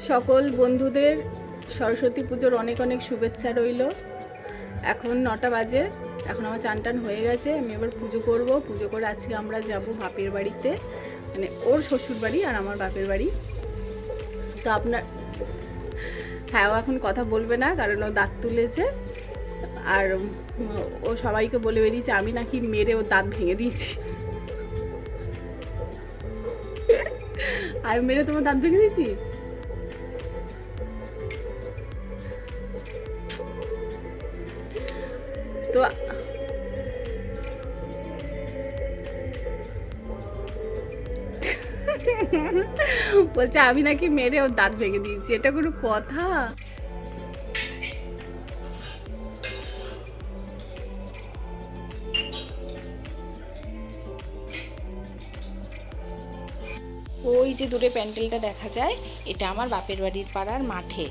সকল বন্ধুদের সরস্বতী পুজোর অনেক অনেক শুভেচ্ছা রইল। এখন 9টা বাজে, এখন আমার চান টান হয়ে গেছে। আমি এবার পুজো করব। পুজো করে আজকে আমরা যাব বাপের বাড়িতে, মানে ওর শ্বশুর বাড়ি আর আমার বাপের বাড়ি। তো আপনার হ্যাঁ, ও এখন কথা বলবে না, কারণ ও দাঁত তুলেছে। আর ও সবাইকে বলে বেরিয়েছে আমি নাকি মেরে ও দাঁত ভেঙে দিয়েছি। আমি মেরে তোমার দাঁত ভেঙে দিয়েছি? তো বলছে আমি নাকি মেরে ওর দাঁত ভেঙে দিয়েছি। এটা কোনো কথা? ওই যে দূরে প্যান্ডেলটা দেখা যায়, এটা আমার বাপের বাড়ির পাড়ার মাঠে।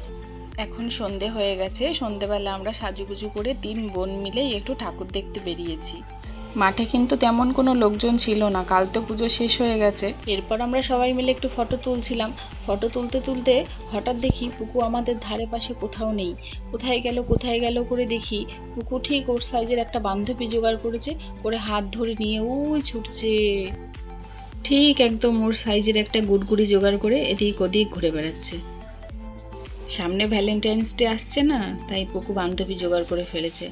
এখন সন্ধে হয়ে গেছে। সন্ধেবেলা আমরা সাজুগুজু করে 3 বোন মিলেই একটু ঠাকুর দেখতে বেরিয়েছি। মাঠে কিন্তু তেমন কোনো লোকজন ছিল না, কাল তো পুজো শেষ হয়ে গেছে। এরপর আমরা সবাই মিলে একটু ফটো তুলছিলাম। ফটো তুলতে তুলতে হঠাৎ দেখি পুকু আমাদের ধারে পাশে কোথাও নেই। কোথায় গেল করে দেখি পুকু ঠিক ওর সাইজের একটা বান্ধবী জোগাড় করেছে, করে হাত ধরে নিয়ে ওই ছুটছে। ঠিক একদম ওর সাইজের একটা গুড়গুড়ি জোগাড় করে এদিক ওদিক ঘুরে বেড়াচ্ছে। সামনে ভ্যালেন্টাইন্স ডে আসছে না, তাই পুকু বান্ধবী জোগাড় করে ফেলেছে।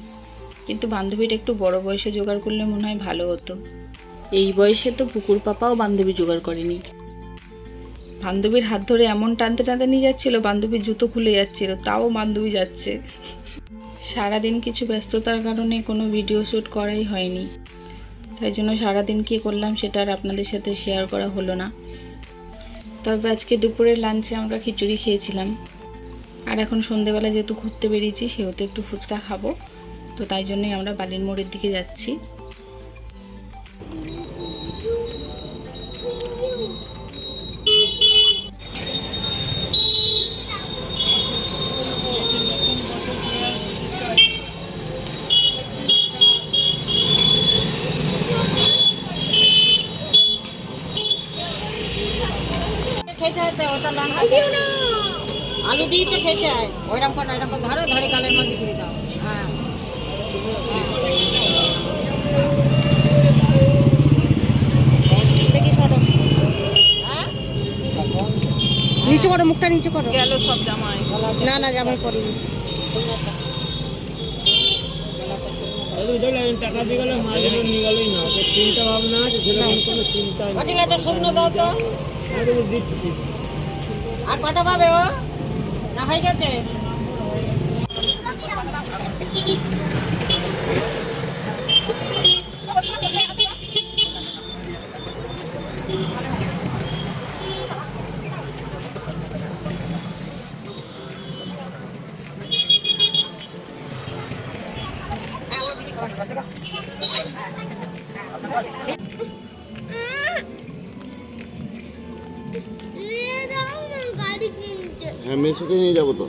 কিন্তু বান্ধবীটা একটু বড় বয়সে জোগাড় করলে মনে হয় ভালো হতো। এই বয়সে তো পুকুর পাপাও বান্ধবী জোগাড় করেনি। বান্ধবীর হাত ধরে এমন টানতে টানতে নিয়ে যাচ্ছিল, বান্ধবীর জুতো খুলে যাচ্ছিল, তাও বান্ধবী যাচ্ছে। সারাদিন কিছু ব্যস্ততার কারণে কোনো ভিডিও শ্যুট করাই হয়নি, তাই জন্য সারাদিন কী করলাম সেটা আর আপনাদের সাথে শেয়ার করা হলো না। তবে আজকে দুপুরের লাঞ্চে আমরা খিচুড়ি খেয়েছিলাম। আর এখন সন্ধেবেলা যেহেতু ঘুরতে বেরিয়েছি, সেহেতু একটু ফুচকা খাবো, তো তাই জন্যই আমরা বালির মোড়ের দিকে যাচ্ছি। আলু দিয়ে তো খেতে হয়, ওইরকম করে এরকম ধরো, ধরে গালের মধ্যে ঘুরে দাও। হ্যাঁ, দেখি সরো, নিচু করো, মুখটা নিচু করো। গেল সব জামাই। না জামাই পড়িনি। টাকা দিয়ে গেলে মাছগুলো নিয়ে গেলেই না, চিন্তা ভাবনা আছে সেরকম কোনো চিন্তা নেই। তো শুকনো দাও তো, দিচ্ছি। আর কটা পাবে ও? না হয়ে গেছে? হ্যাঁ, মেসোকে নিয়ে যাবো তো।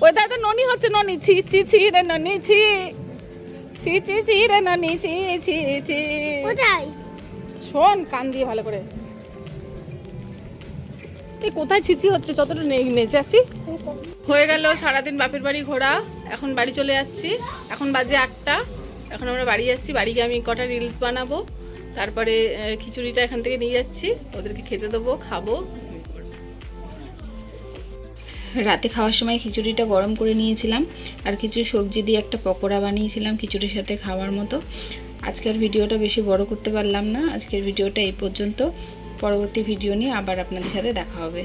ওই দাদা ননি হচ্ছে, ননি ছি ছি ছি রে ননি ছি ছি ছি ছি রে ননি ছি ছি ছি। কোথায়? শোন কান দিয়ে ভালো করে। এই কোথায় ছিচি হচ্ছে, যতটা নেচে আসি। হয়ে গেল সারাদিন বাপের বাড়ি ঘোরা, এখন বাড়ি চলে যাচ্ছি। এখন বাজে 8টা, এখন আমরা বাড়ি যাচ্ছি। বাড়ি গিয়ে আমি কটা রিলস বানাবো, তারপরে খিচুড়িটা এখান থেকে নিয়ে যাচ্ছি, ওদেরকে খেতে দেবো, খাবো। রাতে খাওয়ার সময় খিচুড়িটা গরম করে নিয়েছিলাম, আর কিছু সবজি দিয়ে একটা পকোড়া বানিয়েছিলাম খিচুড়ির সাথে খাওয়ার মতো। আজকের ভিডিওটা বেশি বড় করতে পারলাম না, আজকের ভিডিওটা এই পর্যন্ত। পরবর্তী ভিডিও নিয়ে আবার আপনাদের সাথে দেখা হবে।